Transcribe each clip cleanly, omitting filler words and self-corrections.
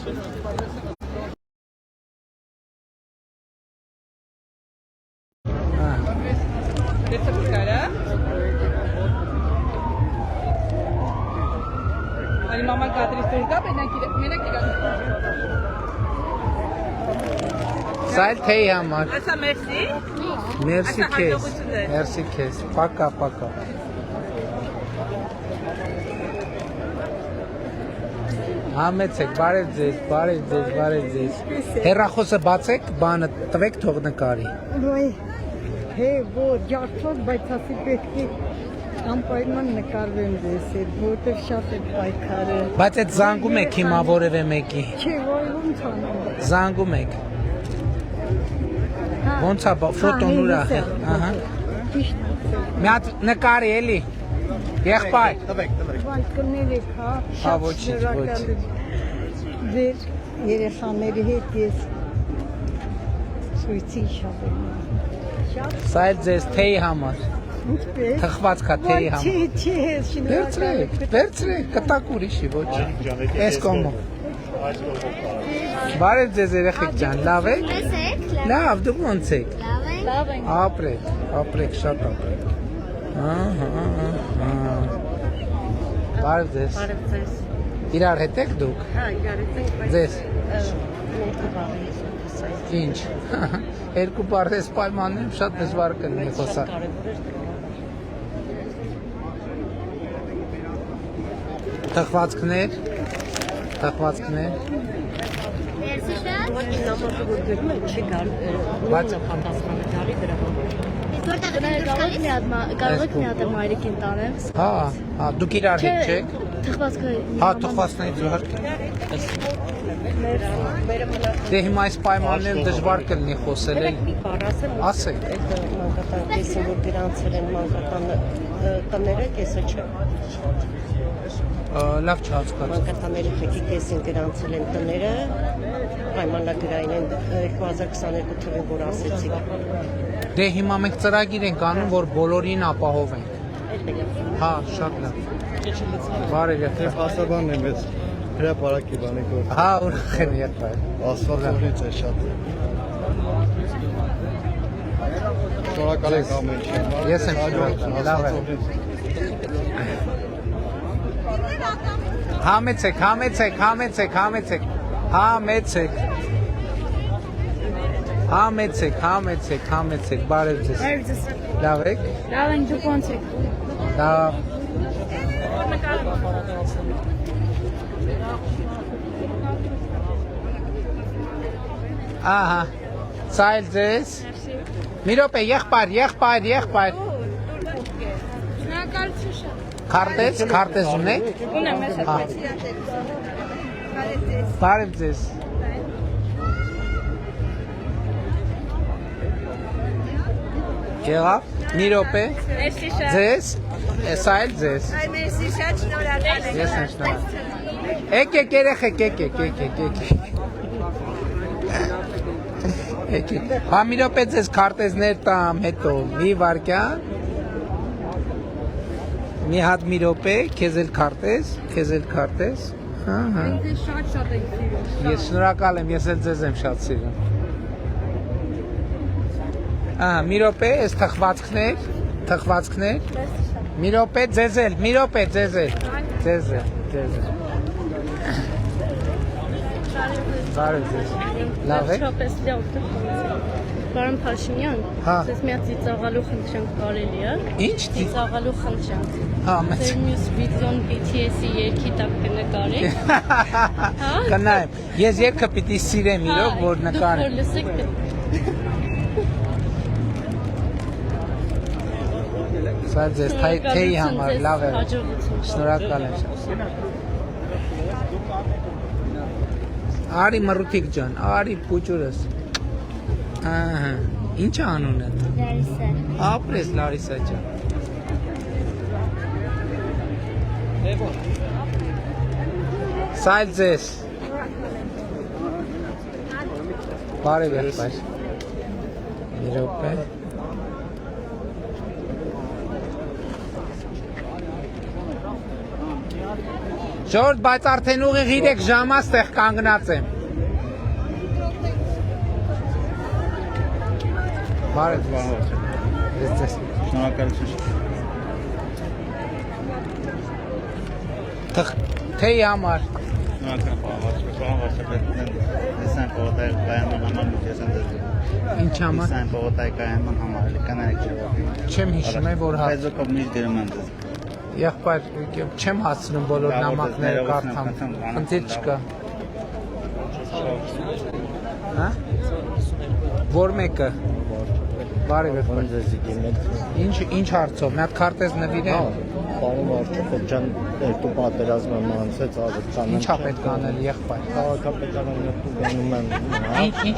Ani mama Catherine Turca, mira que Sahil tey hamar. Asa merci. Merci kes. Merci kes. Paka paka. Համեցեք, բարև ձեզ, բարև ձեզ, բարև ձեզ։ Հեռախոսը բացեք, բանը տվեք, թող նկարի։ Ոյ, հե, որ ջարդով, բայց ասի պետք է անպայման նկարվեմ ձեզ, որտեղ շատ է պայքարը։ Բայց այդ զանգում եք հիմա որևէ մեկի։ Չէ, որ ոնց անեմ։ Զանգում եք։ Ոնց է ֆոտոն ուրա։ Ահա։ Մի հատ նկարի էլի։ Եղբայր։ Վարկներ եք, հա, շատ շնորհակալ եմ ձեր երեխաների հետ ես ցույցի շատ եմ։ Սա էլ ձեզ թեյի համար։ Ինչպես։ Թխված կա թեյի համար։ Չի, շնորհակալ եմ։ Վերցրեք, կտակ ուրիշի, ոչ։ Էս կոմո։ Բարև ձեզ երեխեք ջան, լավ եք։ Լավ, դուք ոնց եք։ Լավ ենք։ Ապրեք, շատ ապրեք։ Ահա։ Բարև ձեզ։ Բարև ձեզ։ Իրար հետ եք դուք։ Հա, իրար հետ ենք, բայց Ձեզ։ երկու բառ ես խոսել։ Ինչ։ Երկու բառես պայմաններում շատ դժվար կլինի խոսալ։ Թխվածքներ։ Ուղղակի նամակը որ գրում է, չի նույնը պատասխանը դարի դրա համար։ Կարող եք մի հատ մայրիկին տանեմ։ Հա, դուք իրար հետ չեք։ Թխվածքը։ Հա, թխվածքներից իհարկե։ Դե հիմա այս պայմաններում դժվար կլինի խոսել էլ։ Մի բառ ասեմ, Ասեք։ այդ մանկական կեսը որ գրանցել են մանկական տները, կեսը չէ։ Լավ չհասկացա։ Մանկատաների խելքի կեսին գրանցել են տները, պայմանագրային են 2022 թվին, որ ասեցիք։ Դե հիմա մենք ծրագիր ենք անում, որ բոլորին ապահովենք։ Հա, շատ լավ։ Բարև եղեք։ Ասաբանն եմ ես հրապարակի բանի գործ։ Հա, ուրախ եմ եղբայր։ Ասֆալտորից է շատ։ Շնորհակալ ենք ամեն ինչի համար։ Ես եմ շնորհակալ, լավ է։ Համեցեք։ Բարև ձեզ։ Լավ եք։ Լավ ենք, դուք ոնց եք։ Լավ։ Ահա։ Սա էլ ձեզ։ Մի րոպե, եղբայր։ Շնորհակալություն շատ։ Քարտեզ ունեք։ Ունեմ ես Հա։ Բարև ձեզ։ Եղավ։ Մի րոպե։ Մերսի շատ։ Ձեզ։ Սա էլ ձեզ։ Այ մերսի շատ շնորհակալ եմ։ Ես եմ շնորհակալ։ Եկեք երեխեք, եկեք։ Հա մի րոպե ձեզ քարտեզներ տամ, հետո մի վարքյան։ Մի հատ մի րոպե, քեզ էլ քարտեզ։ Ահա։ Շատ եք սիրում։ Ես շնորհակալ եմ, ես էլ ձեզ եմ շատ սիրում։ Ահա, մի րոպե, այս թխվածքներ։ Մի րոպե, ձեզ էլ։ Բարև ձեզ։ Լավ եք։ Պարոն Փաշինյան, Հա։ ես մի հատ ծիծաղալու խնդրանք կարելի է։ Ինչ Ծիծաղալու խնդրանք։ Հա, մեծ։ Ձեր մյուս վիդեոն BTS-ի երգի տակ կնկարեք։ Կնայեմ։ Ես երգը պիտի սիրեմ իրոք, որ Դուք նկարեմ։ որ լսեք Սա ձեզ թեյի համար լավ է։ հաջողություն։ Շնորհակալ եմ։ Արի մռութիկ ջան, արի փուճուրս։ Ահա, ի՞նչ է անունը։ Լարիսա։ Ապրես Լարիսա ջան։ Սա էլ ձեզ։ Բարև եղբայր։ Մի րոպե։ Ժողովուրդ, բայց արդեն ուղիղ 3 ժամ է ստեղ կանգնած եմ։ Բարև ձեզ։ Ձեզ։ Շնորհակալություն։ Թեյի համար։ Ինչ համար։ Չեմ հիշում եմ, որ եղբայր չեմ հասցնում բոլոր նամակները կարդամ։ Խնդիր չկա։ Հա? Որ մեկը։ Բարև եղբայր։ Ինչ հարցով։ Մի հատ քարտեզ նվիրեմ։ Պարոն Վարչապետյան, երկու պատերազմ եմ անցած ազատության։ Ինչ է պետք անել եղբայր։ Քաղաքապետարանը գնում եմ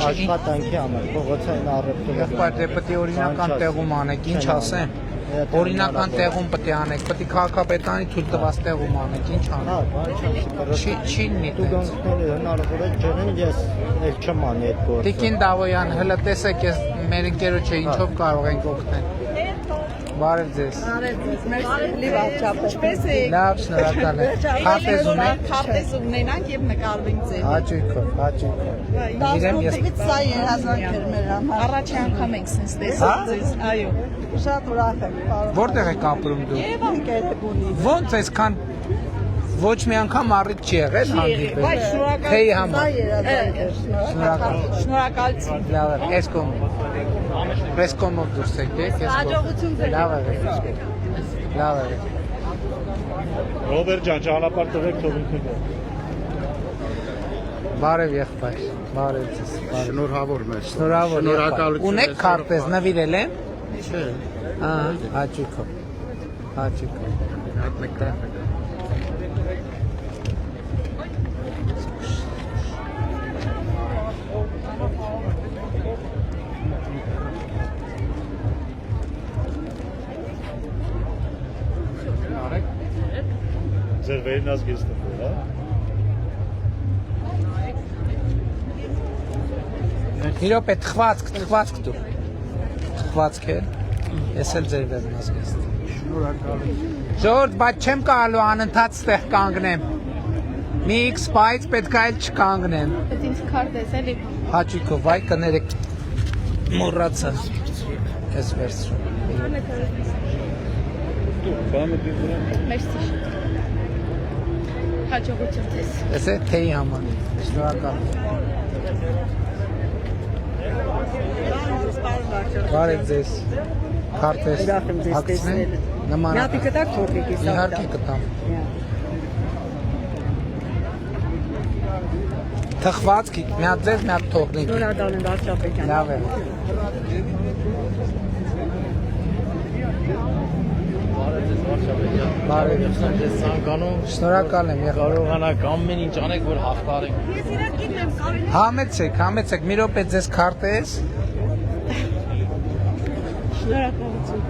աշխատանքի համար, փողոցային առևտուրի։ Եղբայր, դե պետք է օրինական տեղում անեք, ինչ ասեմ։ Օրինական տեղում պետք է անեք, պետք է քաղաքապետարանի թույլ տված տեղում անեք, ինչ անեք։ Չի լինի։ Դու գանձները հնարավոր է ջրեն, ես էլ չեմ անի այդ գործը։ Տիկին Դավոյան, հələ տեսեք, ես մեր ընկերոջը ինչով կարող ենք օգնել։ Բարև ձեզ։ Լավ, շնորհակալ եմ։ Քարտեզ ունեք։ Քարտեզ ունենանք եւ նկարվենք ձեզ։ Հաճույքով, հաճույքով։ Իրեմ ես Սա երազանք էր մեր համար։ Առաջի անգամ ենք sense Հա? տեսել ձեզ։ Այո։ Շատ ուրախ եմ, պարոն։ որտեղ եք ապրում դուք։ Գետգունի։ Ոնց այսքան ոչ մի անգամ առիթ չի եղել հանդիպել։ Բայց շնորհակալ Թեյի սա համար։ երազանք էր։ Շնորհակալ։ Շնորհակալություն։ Լավ է, այս կողմ։ Այս կողմով դուրս եկեք, այս կողմ։ Հաջողություն ձեզ։ Լավ է։ Լավ է։ Ռոբերտ ջան, ճանապարհ տվեք թող ինքը գա։ Բարև եղբայր։ Բարև ձեզ։ Շնորհավոր մեր։ Շնորհավոր։ Շնորհակալություն։ Ունեք քարտեզ նվիրել եմ։ Չէ։ Ահա, հաճույքով։ Հաճույքով։ Այդ մեկտեղ։ Ձեր վերնազգից տվել, հա։ Մի րոպե, թխվածք դու։ Թխվածք է։ Ես էլ ձեր վերնազգից։ Ժողովուրդ, բայց չեմ կարողանում անընդհատ ստեղ կանգնեմ։ Մի X բայց պետք է այլ չկանգնեմ։ Բայց ինձ քարտեզ էլի։ Հաճույքով, վայ կներեք։ Մոռացա։ Ես վերցրու։ Մերսի։ Հաջողություն ձեզ։ Ես է թեյի համար։ Շնորհակալ։ Բարև ձեզ։ Քարտեզ հագցնեմ։ Նման։ Միատի կտակ թողեք իսա։ Իհարկե կտամ։ Թխվածք, մի հատ ձեզ, մի հատ թողնենք։ Շնորհակալ եմ Վարչապետյան։ Լավ է։ Բարև Ես ցանկանում Շնորհակալ եմ եղբայր։ կարողանաք ամեն ինչ անեք, որ հաղթարենք։ Համեցեք, մի րոպե ձեզ քարտեզ։ Շնորհակալություն։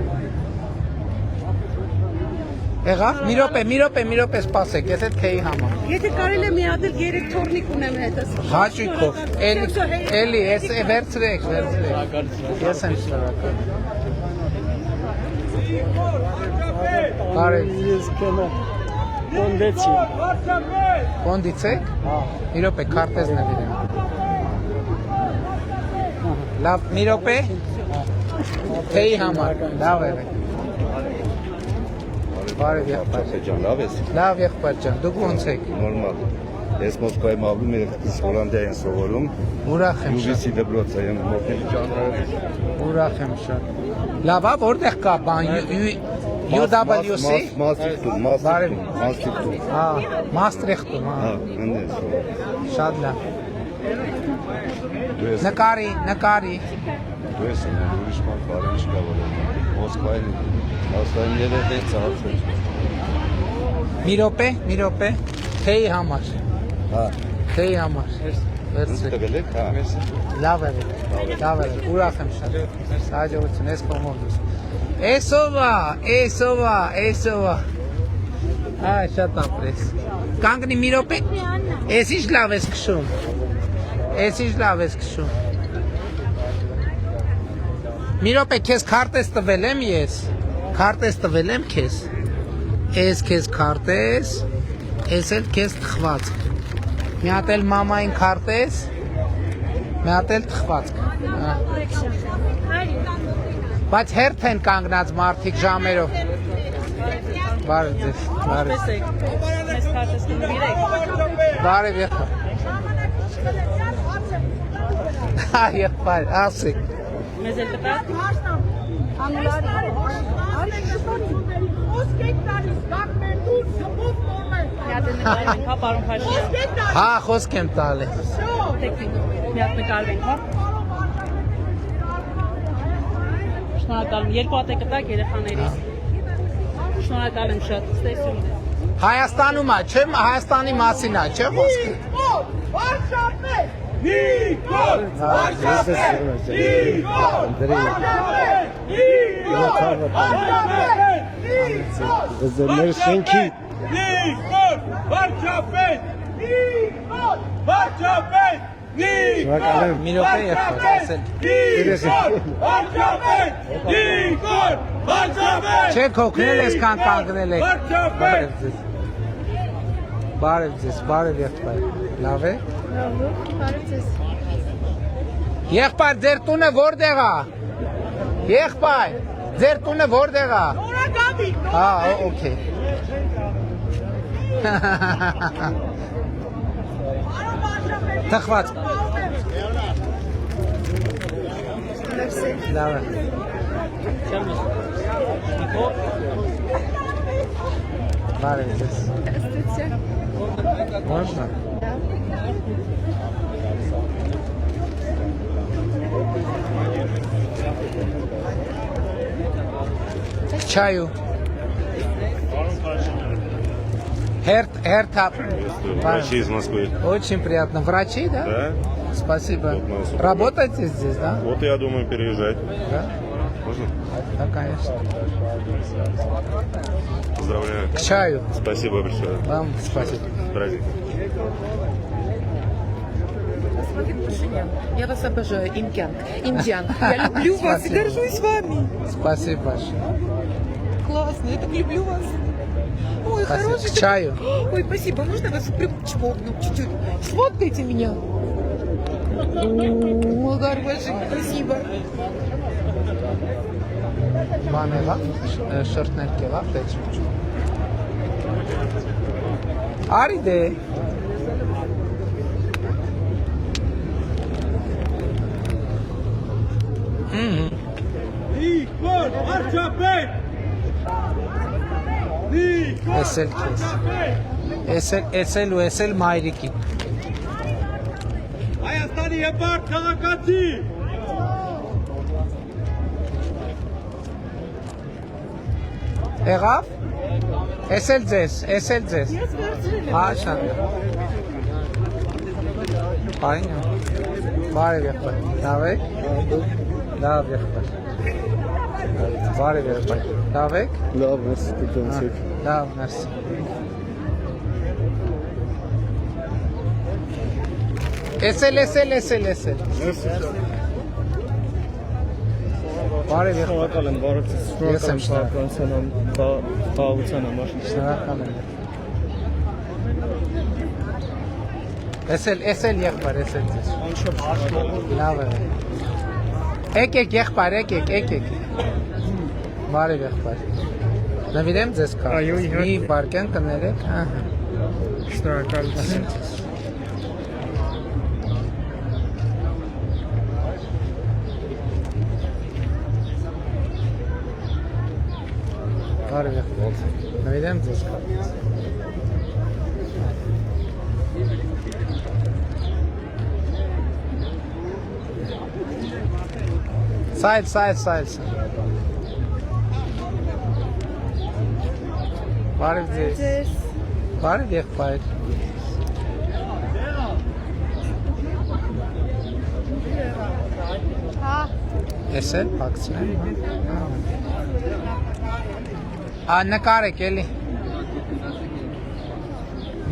Եղավ, մի րոպե սպասեք, ես այդ թեյի համար։ Եթե կարելի է մի հատ էլ 3 թորնիկ ունեմ հետս։ Հաճույքով, էլի, ես վերցրեք։ Ես եմ շնորհակալ։ Բարև, Ես կենա։ Կոնդեցի։ կոնդից եք։ Մի րոպե, քարտեզ նվիրեմ։ Լավ, մի րոպե։ Թեյի համար, լավ է։ Բարև եղբայր։ Լավ ես։ Լավ եղբայր ջան, դուք ոնց եք։ Նորմալ։ Ես Մոսկվայում ապրում եմ, Հոլանդիայում եմ սովորում։ Ուրախ եմ շատ։ Յուղիսի դպրոցը եմ մոտնի ճանաչել։ Ուրախ եմ շատ։ Լավ, որտեղ կա բան UWC։ Մաստրիխտում։ Հա, Մաստրիխտում, Հա, հա։ այնտեղ։ Շատ լավ։ Դու ես Նկարի։ դու ես ուրիշ բան բարի չկա որ Մոսկվայում երեք ծաղացել։ Մի րոպե։ Թեյի համար։ Հա, Թեյի համար։ Վերցրեք։ տվել եք, հա։ Լավ է։ Ուրախ եմ շատ։ Հաջողություն, ես կողմով դուրս։ Էսովա։ Այ շատ ապրես։ Կանգնի մի րոպե։ Էս ինչ լավ ես քշում։ Մի րոպե, քեզ քարտեզ տվել եմ քեզ։ Էս քեզ քարտեզ։ Ես էլ քեզ թխվածք։ Մի հատ էլ մամային քարտես, մի հատ էլ թխվածք։ Բայց հերթ են կանգնած մարդիկ ժամերով։ Բարև ձեզ, բարև։ Մեզ քարտես նվիրեք։ Բարև եղբայր։ Եղբայր, ասեք։ Մեզ էլ տակ։ Հա, պարոն Փաշինյան։ Հա, խոսք եմ տալի։ Մի հատ նկարվենք, հա։ Շնորհակալ եմ։ Երկու հատ կտակ երեխաներից։ Շնորհակալ եմ շատ։ Ստեսություն։ Հայաստանում է, չէ՞, Հայաստանի մասին է, չէ՞ խոսքը։ Դերներ շենքի Մի րոպե եղբայր, ասել։ Չեք հոգնել այսքան կանգնել եք։ Բարև ձեզ, բարև եղբայր։ Լավ է։ Եղբայր, ձեր տունը որտեղ է։ Եղբայր, ձեր տունը որտեղ է։ Հա, օքեյ։ Թխված։ Լավ է։ Բարև ձեզ։ Можно? К чаю. Врачи из Москвы. Очень приятно. Врачи, да? Да? Спасибо. Вот моя супруга. Работаете здесь, да? Вот я думаю переезжать. Да? Можно? Да, конечно. Поздравляю. К чаю. Спасибо большое. Вам спасибо. С праздником. Господин Пашинян, я вас обожаю, индиан. Я люблю вас и горжусь вами. Спасибо большое. Классно, я так люблю вас. Ой, Спасибо. хороший. К чаю. Ой, спасибо. Можно вас прям чмокну чуть-чуть? Сфоткайте меня. Ой, хороший, спасибо. Մանեղա, շորտներ կեղավ, դե չուչ։ Արի դե։ Նիկոլ, վարչապետ! Նիկոլ, Էսել քեզ։ Էսել ու էսել մայրիկին։ Հայաստանի հպարտ քաղաքացի! Եղավ։ Էսել ձեզ։ Հա, շատ։ Պարինյա։ Բարև եղբայր։ Լավ եք։ Լավ եղբայր։ Բարև եղբայր։ Լավ եք։ լավ ես դուք Լավ, մերսի։ Էսել։ Բարև եղբայր։ շնորհակալ եմ բարև Ես եմ շնորհակալության խաղաղության համար Շնորհակալ եմ։ Էսել եղբայր, էսել ձեզ։ Լավ է։ Եկեք եղբայր, եկեք։ Բարև եղբայր։ Նվիրեմ ձեզ կար։ Այո, իհարկե։ Մի վարկյան կներեք, ահա։ շնորհակալություն Բարև եղբայր։ Նվիրեմ ձեզ կար։ Սայլ։ Բարև ձեզ։ Բարև եղբայր։ Էսել փակցնեմ։ Նկարեք էլի։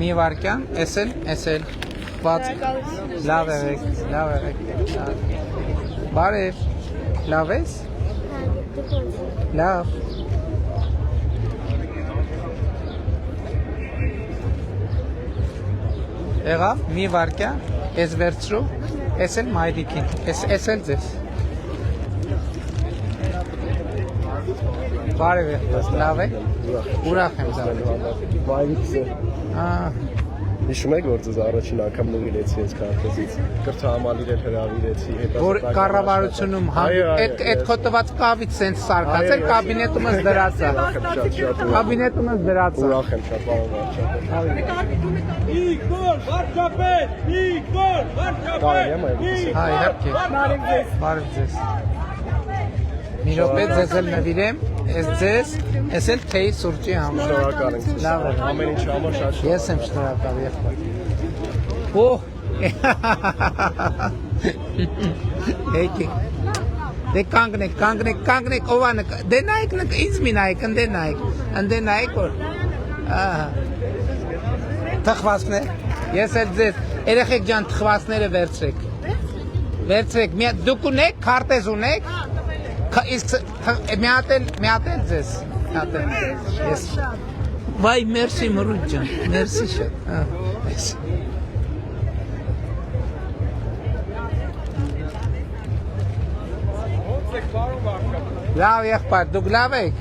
Մի վարկյան, էսել։ Բաց։ Լավ եղեք։ Բարև։ Լավ ես։ Լավ։ Եղավ, մի վարկյա, ես վերցրու, ես էլ մայրիկին, ես էլ ձեզ։ Բարև եղբայր, լավ է։ Ուրախ եմ զարել։ Վայրիկս է։ Հիշում եք, որ ձեզ առաջին անգամ նվիրեցի ես քարտեզից։ Կրթահամալիր էլ հրավիրեցի, Որ կառավարությունում այդ քո տված կավից սենց սարկացել, կաբինետումս դրած է։ Կաբինետումս դրած է։ ուրախ եմ շատ պարոն վարչապետ։ Նիկոլ Վարչապետ, Նիկոլ Վարչապետ։ Հայ, իհարկե։ Բարև ձեզ։ Մի րոպե ձեզ էլ նվիրեմ, ես էլ թեյ սուրճի համար։ Շնորհակալ ենք։ Լավ է։ Ամեն ինչ համար շատ Ես եմ շնորհակալ եղբայր։ Օհ։ Եկեք։ Դե կանգնեք, ով է նկա։ Դե նայեք, ինձ մի նայեք, ընդե նայեք որ։ Ահա։ Թխվածներ։ Ես էլ ձեզ, երեխեք ջան, թխվածները վերցրեք։ Վերցրեք, դուք ունեք, քարտեզ ունեք։ Իսկ մի հատ էլ ձեզ։ Ես։ Վայ, մերսի մրուտ ջան, մերսի շատ։ Լավ եղբայր, դուք լավ եք։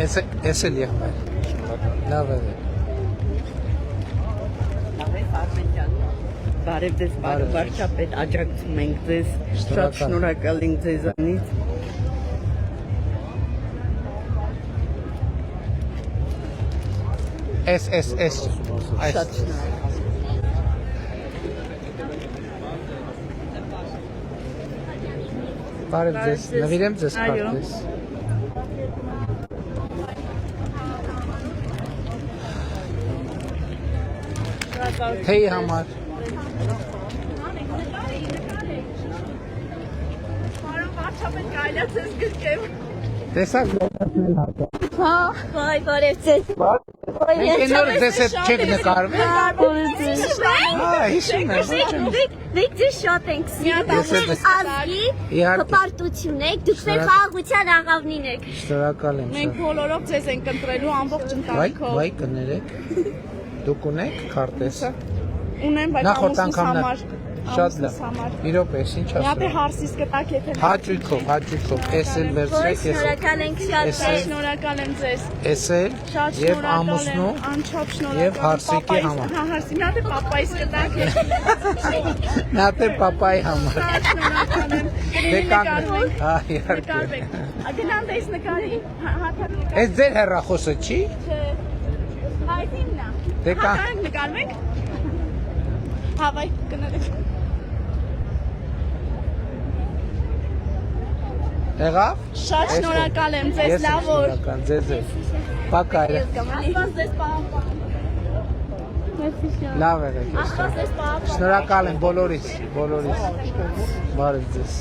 Ես էլ եղբայր։ Լավ է։ Բարև ձեզ, բարև վարչապետ, աջակցում ենք ձեզ, շատ շնորհակալ ենք ձեզանից։ Շատ շնորհակալ։ Բարև ձեզ, նվիրեմ ձեզ քարտեզ։ Թեյ համար։ Տեսակ լողացնել հարկա։ Վայ, բարև ձեզ։ Մենք նոր ձեզ հետ չեք նկարվել։ Հիշում եմ։ Մենք ձեզ շատ ենք սիրում։ Ազգի հպարտություն եք, դուք մեր խաղաղության աղավնին եք։ Շնորհակալ եմ։ Մենք բոլորով ձեզ ենք ընտրելու ամբողջ ընտանիքով։ Վայ, կներեք։ Դուք ունեք քարտեզ։ Ունեմ, բայց Նախորդ ամուսնուս անգամն համար։ շատ լավ։ Մի րոպե, ինչ Մի հատ ասում։ հարսիս կտակ եթե։ Հաճույքով, ես էլ վերցրեք, Շնորհակալ ենք շատ։ Շնորհակալ եմ ձեզ։ ես էլ Շատ եւ շնորհակալ ամուսնու եմ, անչափ շնորհակալ եւ հարսիկի եմ, համար։ Հա, հարսի, մի հատ պապայիս կտակ։ Նա թե պապայի համար։ Շատ շնորհակալ եմ։ Դե Նկարվենք։ Հա, իհարկե։ Նկարվենք։ Գնամ դες նկարի։ Հաթաթ Այս ձեր հեռախոսը չի։ Հայտիննա։ Դե կա։ Նկարվենք։ Հավայ կնալեք։ Եղավ։ Շատ շնորհակալ եմ ձեզ, լավ օր։ Շնորհակալ ձեզ։ Պակա։ Աստված ձեզ պահապան։ Լավ եղեք։ Աստված ձեզ պահապան։ Շնորհակալ եմ բոլորիս։ Բարև ձեզ։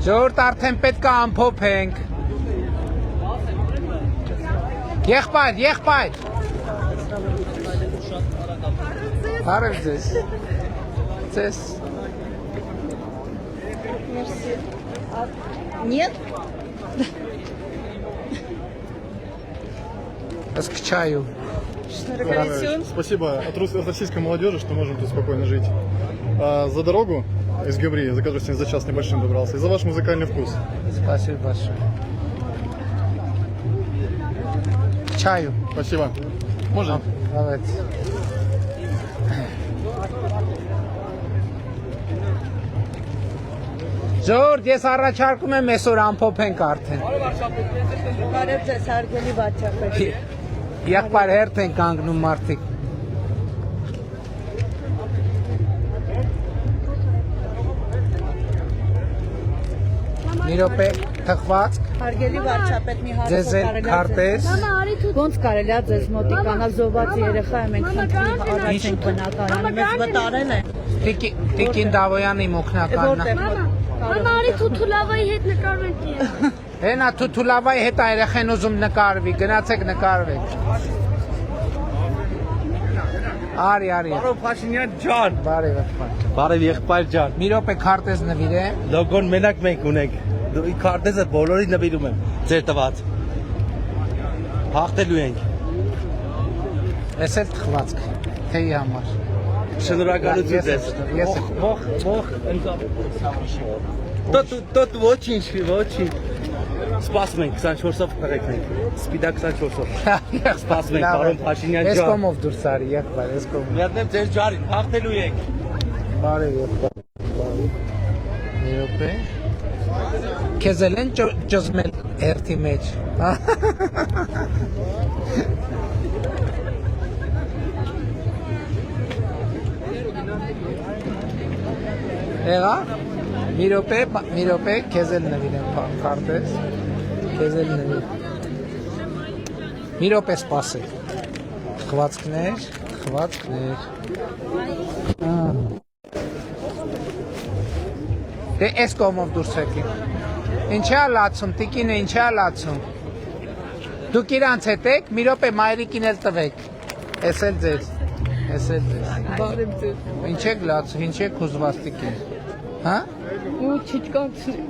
Ժողովուրդ արդեն պետք է ամփոփենք։ Եղբայր։ Բարև ձեզ։ Ձեզ։ Нет? Ըստ չայու։ Спасибо от российской молодежи, что можем тут спокойно жить. За дорогу из Гюмри, за которую сегодня за час небольшим добрался, и за ваш музыкальный вкус. Спасибо большое. К чаю. Спасибо. Можно? Давайте. Ժողովուրդ, ես առաջարկում եմ այսօր ամփոփենք արդեն։ Բարև ձեզ, հարգելի վարչապետ։ Եղբայր հերթ են կանգնում մարդիկ։ Մի րոպե թխվածք, Հարգելի վարչապետ, մի հարց ձեզ էլ քարտեզ։ Ոնց կարելի է ձեզ մոտիկանալ զոհված երեխա եմ ենք խնդրում առաջ ենք բնակարանը, մեզ վտարել է։ Տիկին Դավոյանի օգնականն է։ Մամա, արի Թութուլավայի հետ նկարվենք։ Հենա Թութուլավայի հետ երեխեն ուզում նկարվի, գնացեք նկարվեք։ Արի։ Պարոն Փաշինյան ջան։ Բարև եղբայր։ Բարև եղբայր ջան։ Մի րոպե քարտեզ նվիրեմ։ Լոգոն մենակ մենք ունենք։ Դու քարտեզը բոլորի նվիրում եմ։ Ձեր տված։ Հաղթելու ենք։ Էս էլ թխվածք թեյի համար։ Շնորհակալություն ձեզ։ Ես Ող Տոտ ոչինչ։ Սպասում ենք 24-ով կրեք մենք։ Սպիդա 24-ով։ Սպասում ենք պարոն Փաշինյան ջան։ Ես կողմով դուրս արի, եղբայր, ես կողմով։ Միատնեմ ձեր ջարին, հաղթելու ենք։ Բարև եղբայր։ Մի րոպե։ Քեզ էլ են ճզմել հերթի մեջ։ Եղա։ Մի րոպե, քեզ էլ նվիրեմ քարտեզ։ Քեզ էլ նվիր։ Մի րոպե սպասեք։ Խվածքներ։ Դե էս կողմով դուրս եկի։ Ինչա լացում, տիկինը ինչա լացում։ Դուք իրանց հետ եք, մի րոպե մայրիկին էլ տվեք։ Էս էլ ձեզ։ Բարև ձեզ։ Ինչ եք լացում, ինչ եք հուզված տիկին։ Հա? Ու չիչկանցրի։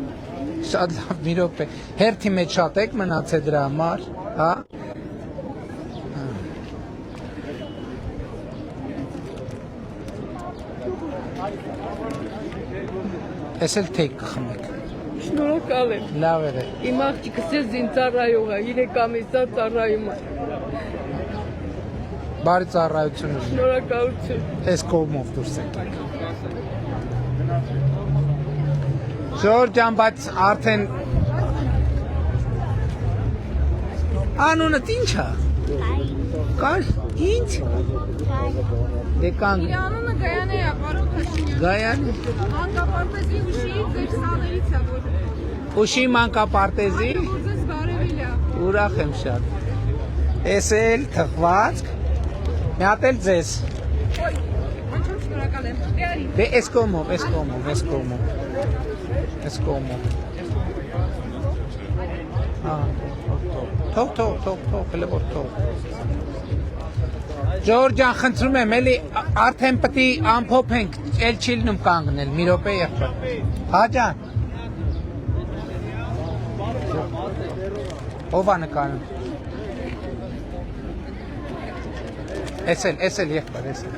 Շատ լավ, մի րոպե։ Հերթի մեջ շատ եք մնացել դրա համար, հա? Էս էլ թեյ կխմեք։ Շնորհակալ եմ։ Լավ է։ Իմ աղջիկս ես ծառայող է, 3 ամիս է ծառայում է։ Բարի ծառայություն։ Շնորհակալություն։ Էս կողմով դուրս եկեք։ Ժորժ ջան, բայց արդեն անունդ ի՞նչ է։ Կար, ինչ։ Դե կան։ Իր անունը Գայանե է, պարոն Փաշինյան։ Գայանե։ Մանկապարտեզի ուշի ձեր սաներից է, որ Ուշի մանկապարտեզի։ որ ձեզ բարևիլ է։ Ուրախ եմ շատ։ Էս էլ թխվածք։ Մի հատ էլ ձեզ։ Ոյ, ոնչում շնորհակալ եմ։ Դե էս կողմով։ Թող, հələ որ թող։ Ժորժ ջան, խնդրում եմ, էլի արդեն պետք է ամփոփենք, էլ չի լինում կանգնել, մի րոպե եղբայր։ Հա ջան։ Ով է նկարում։ Էս էլ եղբայր, էս էլ։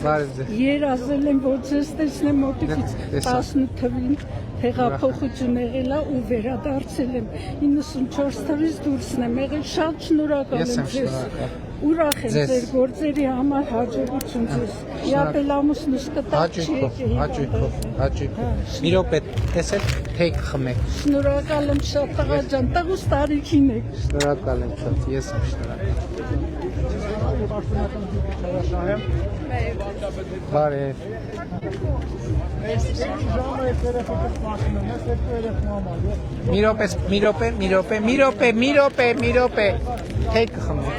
Բարև ձեզ։ Երազել եմ, որ ձեզ տեսնեմ մոտիկից 18 թվին հեղափոխություն եղել է ու վերադարձել եմ 94 թվից դուրսն եմ եղել, շատ շնորհակալ եմ ձեզ։ Ուրախ եմ ձեր գործերի համար, հաջողություն ձեզ։ Իապել ամուսնուս կտակ չի եկել։ Հաճույքով։ Մի րոպե, էս էլ թեյ կխմեք։ Շնորհակալ եմ շատ տղա ջան, տղուս տարիքին եք։ Շնորհակալ եմ շատ, ես եմ շնորհակալ։ Բարև։ Մի րոպե։ Թեյ կխմեք։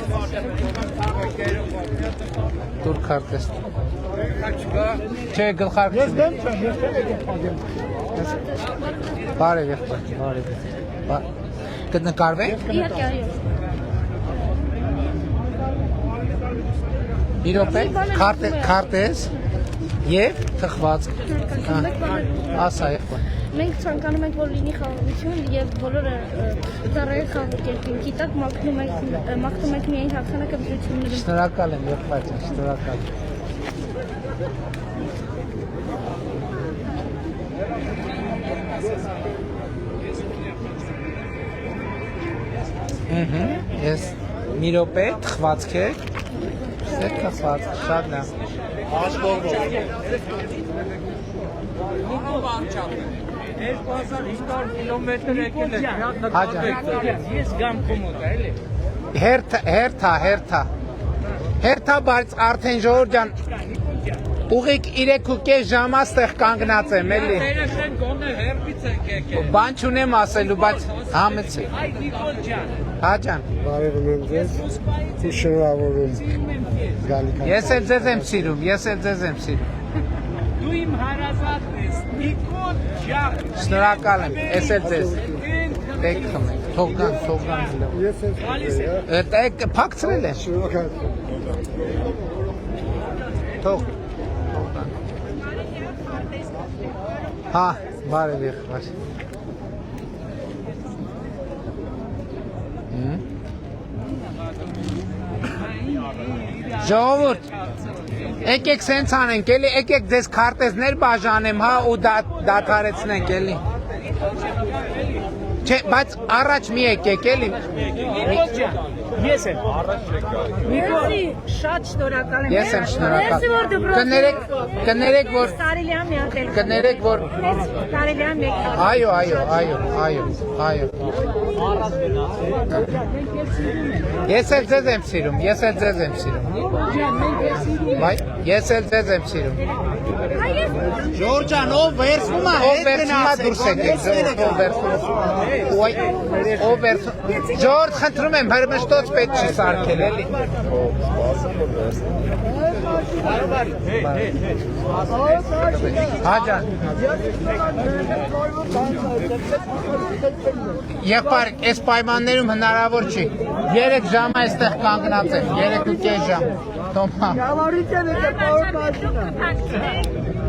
Դուր քարտեզ։ Չէ, գլխարկը։ Բարև եղբայր։ Կնկարվենք։ Մի րոպե, քարտեզ եւ թխվածք։ Ասա եղբայր։ Մենք ցանկանում ենք, որ լինի խաղաղություն եւ բոլորը ծառայեն խաղաղ կերպին։ Գիտակ մաքնում ենք միայն հաղթանակը դրություններում։ Շնորհակալ եմ եղբայր ջան, շնորհակալ։ Ես մի րոպե թխվածք եք։ Սեր թխվածք, շատ լավ։ Աշխորհով։ 2500 կիլոմետր եկել եք, ես գամ կոմոդ, էլի։ Հերթա, բայց արդեն Ժորժ ջան, ուղիղ 3.5 ժամ աստեղ կանգնած եմ, էլի։ Երեխեն գոնե հերբից եք եկել։ Բան չունեմ ասելու, բայց համեցեք։ Այ Նիկոլ ջան։ Հա ջան։ Բարևում եմ ձեզ։ Շնորհավորում գալի։ Ես էլ ձեզ եմ սիրում։ Դու իմ հարազատն ես, Նիկոլ ջան։ Շնորհակալ եմ, ես էլ ձեզ։ Տեք խմեք։ Թողնան։ Այդ փակցրել է։ Թող։ Հա, բարև եղբայր։ Ժողովուրդ, եկեք սենց անենք, էլի, եկեք ձեզ քարտեզներ բաժանեմ, հա, ու դադարեցնենք, էլի։ Չէ, բայց առաջ մի եկեք, էլի։ Ես եմ առաջ եկա։ Շատ շնորհակալ եմ։ Ես եմ շնորհակալ։ Կներեք, որ կներեք, որ Այո։ Ես էլ ձեզ եմ սիրում, Ես էլ ձեզ եմ սիրում։ Ժորժան, ով վերցնում է, Ով վերցնում է դուրս եկեք, ով վերցնում։ Ժորժ, խնդրում եմ, հրմշտոց պետք չի սարքել, էլի։ Հաջան։ Եղբայր, այս պայմաններում հնարավոր չի։ 3 ժամ այստեղ կանգնած եմ, 3.5 ժամ։ Թոմա։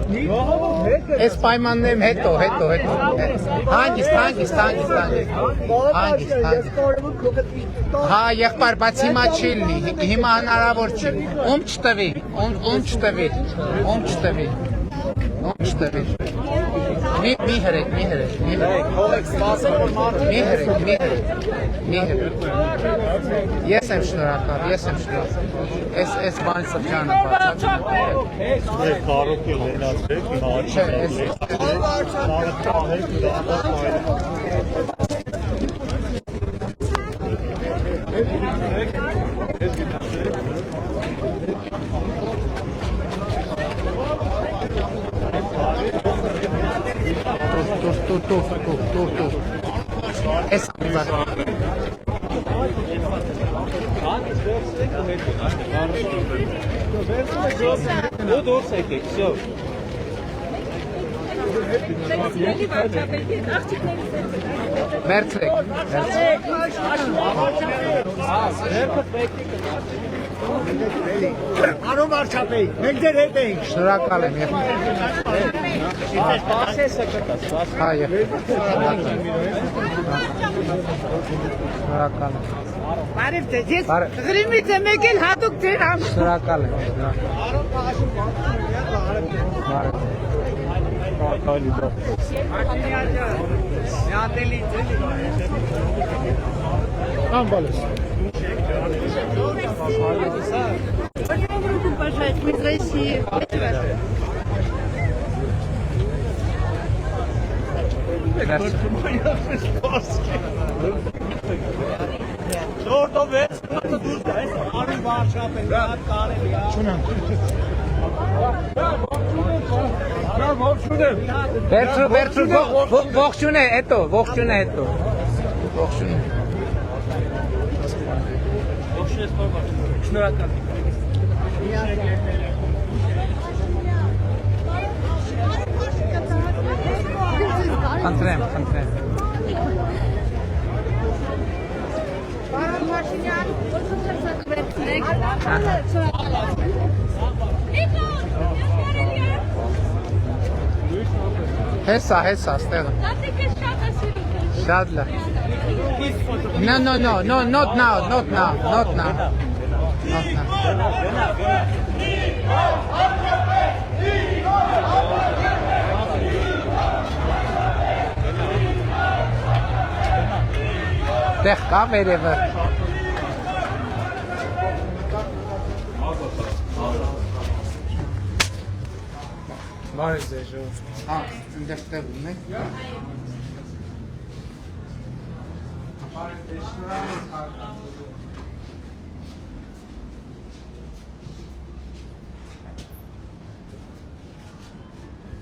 Այս պայմաններում հետո։ Հանգիստ։ Հա, եղբայր, բայց հիմա չի լինի, հիմա հնարավոր չի։ Ում չտվի։ Մի հրեք։ Ես եմ շնորհակալ։ Այս բանի սրճանը բացած։ Քարոքի լենացեք, Տուր։ Այս Արոն վարչապետ, մենք դեր հետ ենք։ Շնորհակալ եմ։ Շնորհակալ եմ։ Բարև ձեզ, ես Ղրիմից եմ եկել հատուկ ձեր համար։ Շնորհակալ եմ։ Пожалуйста, мы из России. Վերցրու, ողջուն է հետո։ Շնորհակալ։ Խնդրեմ։ Պարոն Փաշինյան, ո՞րպես Հեսա, ստեղը։ Շատ լավ։ No, not now. Տեղ կա վերևը։ Բարև ձեզ ժողովուրդ։ Հա, այնտեղ տեղ ունեք։ Բարև ձեզ, շնորհակալ եմ։